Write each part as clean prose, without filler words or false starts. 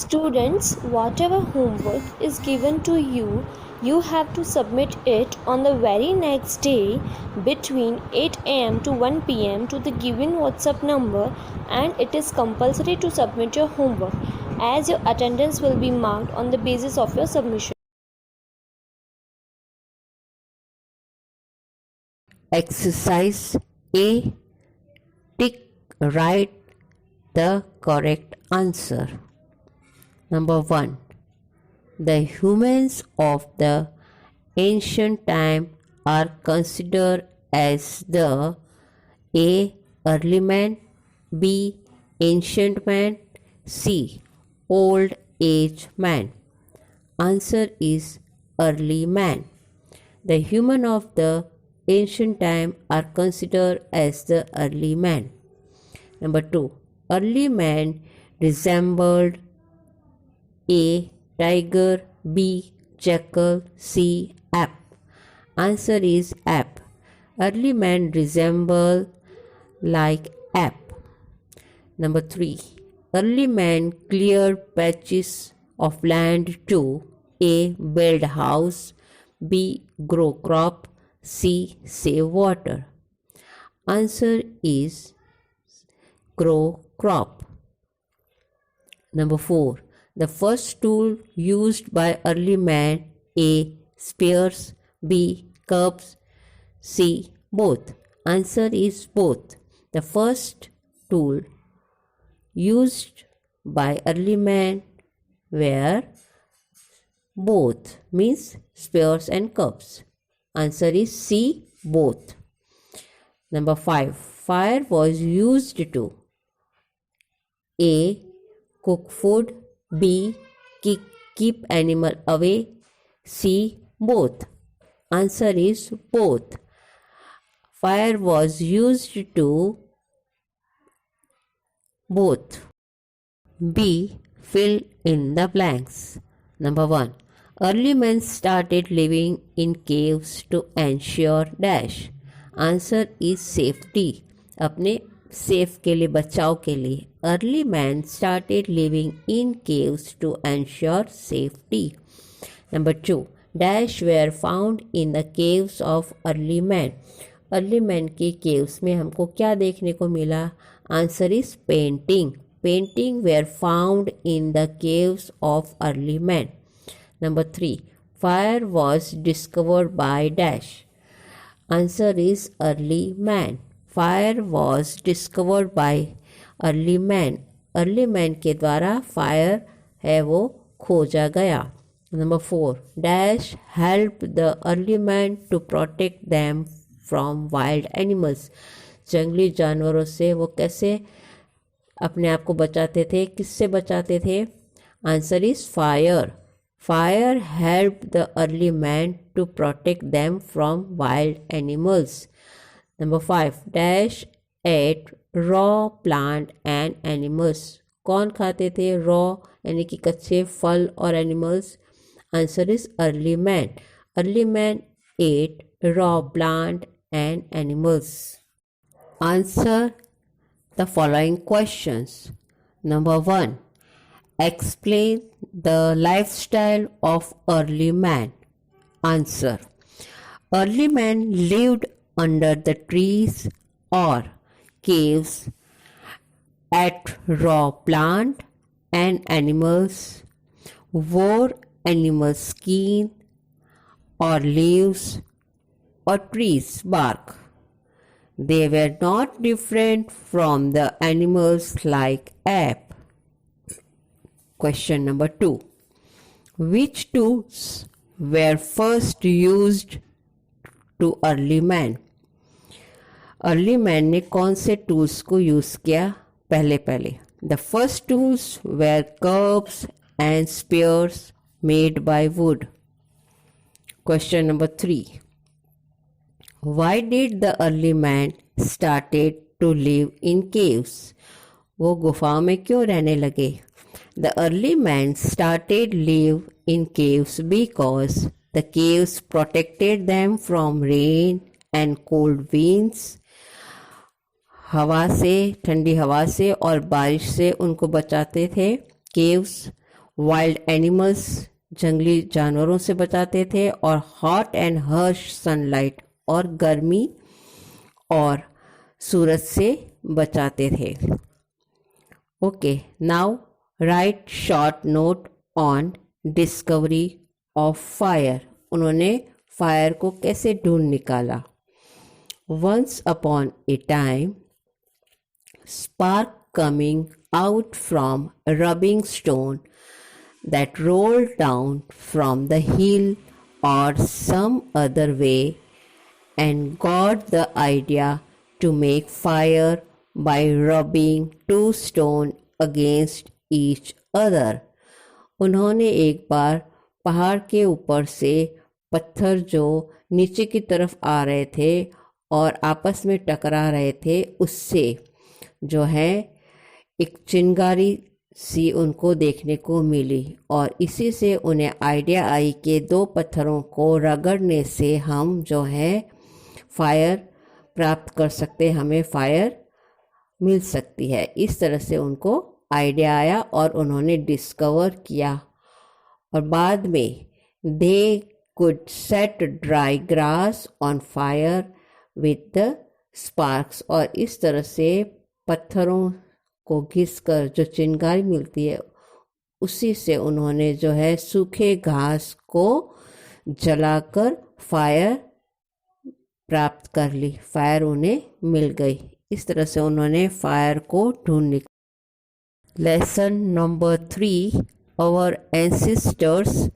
Students, whatever homework is given to you, you have to submit it on the very next day between 8 am to 1 pm to the given WhatsApp number, and it is compulsory to submit your homework as your attendance will be marked on the basis of your submission. Exercise A. Write the correct answer. Number 1. The humans of the ancient time are considered as the A. Early man, B. Ancient man, C. Old age man. Answer is early man. The human of the ancient time are considered as the early man. Number 2. Early man resembled A. Tiger, B. Jackal, C. Ape. Answer is ape. Early man resemble like ape. Number 3. Early man cleared patches of land to A. Build house, B. Grow crop, C. Save water. Answer is grow crop. Number 4. The first tool used by early man, A. Spears, B. Curbs, C. Both. Answer is both. The first tool used by early man were both, means spears and curbs. Answer is C. Both. Number 5. Fire was used to A. Cook food, B. Keep animal away, C. Both. Answer is both. Fire was used to both. B. Fill in the blanks. Number 1. Early men started living in caves to ensure dash. Answer is safety. अपने safe के लिए, बचाव के लिए. Early men started living in caves to ensure safety. Number 2. Dash were found in the caves of early men. Early men के caves में हमको क्या देखने को मिला? Answer is painting. Painting were found in the caves of early men. Number 3. Fire was discovered by dash. Answer is early man. Fire was discovered by early man. Early man के द्वारा fire है वो खोजा गया. Number 4. Dash helped the early man to protect them from wild animals. जंगली जानवरों से वो कैसे अपने आप को बचाते थे? किससे बचाते थे? Answer is fire. Fire helped the early man to protect them from wild animals. Number 5. Dash ate raw plant and animals. कौन खाते थे raw यानी कि कच्चे फल और animals? Answer is early man. Early man ate raw plant and animals. Answer the following questions. Number 1. Explain the lifestyle of early man. Answer. Early man lived under the trees or caves, ate raw plant and animals, wore animal skin or leaves or trees bark. They were not different from the animals like ape. Question number 2. Which tools were first used to early man? Early man ने कौन से tools को use किया पहले? The first tools were curbs and spears made by wood. Question number 3. Why did the early man started to live in caves? वो गुफाओं में क्यों रहने लगे? The early man started live in caves because the caves protected them from rain and cold winds. हवा से, ठंडी हवा से और बारिश से उनको बचाते थे. केव्स वाइल्ड एनिमल्स जंगली जानवरों से बचाते थे, और हॉट एंड हर्श सनलाइट और गर्मी और सूरज से बचाते थे। Okay, now write short note on discovery of fire. उन्होंने फायर को कैसे ढूंढ निकाला। Once upon a time, spark coming out from a rubbing stone that rolled down from the hill or some other way, and got the idea to make fire by rubbing two stones against each other. उन्होंने एक बार पहाड़ के ऊपर से पत्थर जो नीचे की तरफ आ रहे थे और आपस में टकरा रहे थे, उससे जो है एक चिंगारी सी उनको देखने को मिली, और इसी से उन्हें आइडिया आई कि दो पत्थरों को रगड़ने से हम जो है फायर प्राप्त कर सकते, हमें फायर मिल सकती है। इस तरह से उनको आइडिया आया और उन्होंने डिस्कवर किया, और बाद में they could set dry grass on fire with the sparks, और इस तरह से पत्थरों को घिसकर जो चिंगारी मिलती है उसी से उन्होंने जो है सूखे घास को जलाकर फायर प्राप्त कर ली, फायर उन्हें मिल गई। इस तरह से उन्होंने फायर को ढूंढ निकाला। Lesson number 3, our ancestors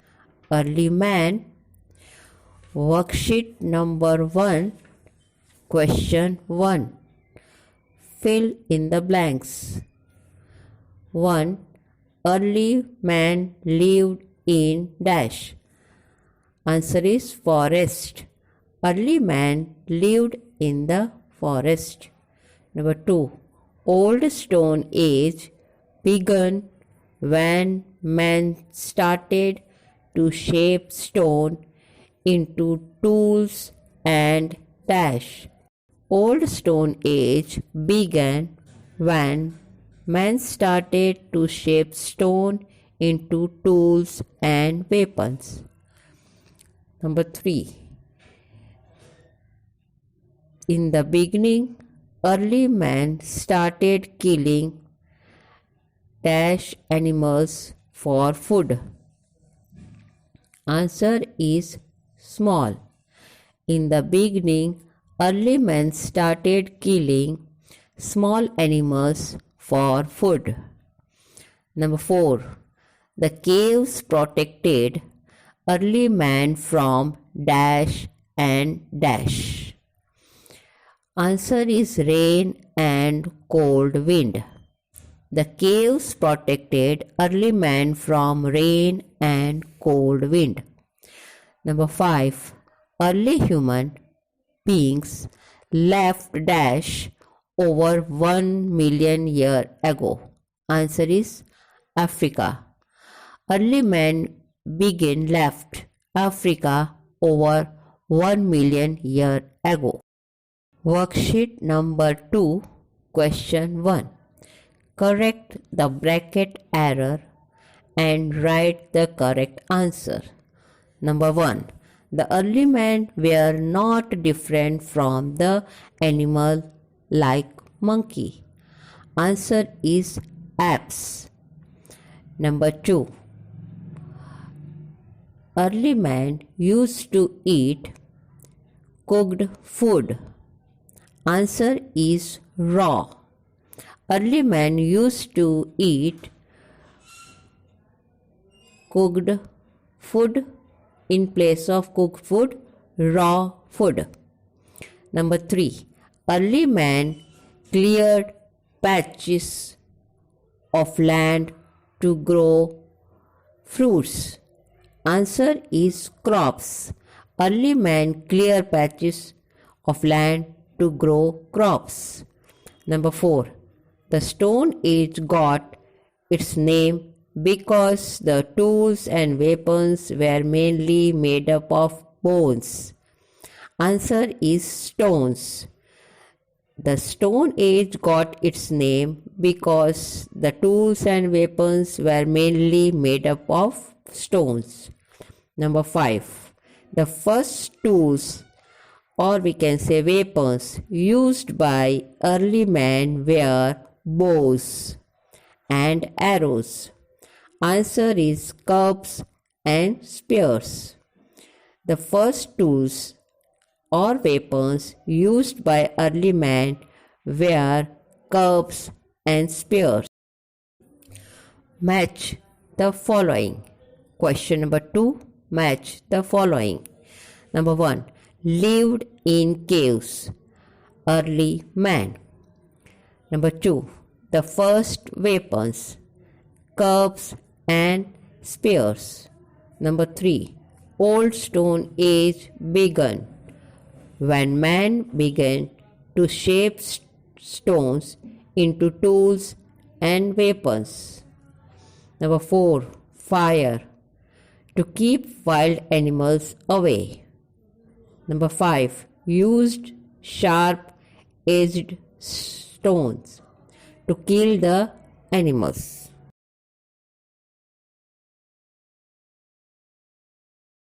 early man. Worksheet number 1, question 1, fill in the blanks. 1. Early man lived in dash. Answer is forest. Early man lived in the forest. Number 2. Old stone age began when man started to shape stone into tools and dash. Old Stone Age began when man started to shape stone into tools and weapons. Number 3. In the beginning, early man started killing dash animals for food. Answer is small. In the beginning, early man started killing small animals for food. Number 4. The caves protected early man from dash and dash. Answer is rain and cold wind. The caves protected early man from rain and cold wind. Number 5. Early human beings left dash over 1 million years ago. Answer is Africa. Early man began left Africa over 1 million years ago. Worksheet number 2, question 1. Correct the bracket error and write the correct answer. Number 1. The early men were not different from the animal like monkey. Answer is apes. Number 2. Early man used to eat cooked food. Answer is raw. Early man used to eat cooked food in place of cooked food, raw food. Number 3. Early man cleared patches of land to grow fruits. Answer is crops. Early man cleared patches of land to grow crops. Number 4. The Stone Age got its name because the tools and weapons were mainly made up of bones. Answer is stones. The Stone Age got its name because the tools and weapons were mainly made up of stones. Number 5. The first tools, or we can say weapons, used by early man were bows and arrows. Answer is clubs and spears. The first tools or weapons used by early man were clubs and spears. Match the following. Question number 2. Match the following. Number 1. Lived in caves. Early man. Number 2. The first weapons. Clubs and spears. Number 3. Old Stone Age began when man began to shape stones into tools and weapons. Number 4. Fire, to keep wild animals away. Number 5. Used sharp edged stones to kill the animals.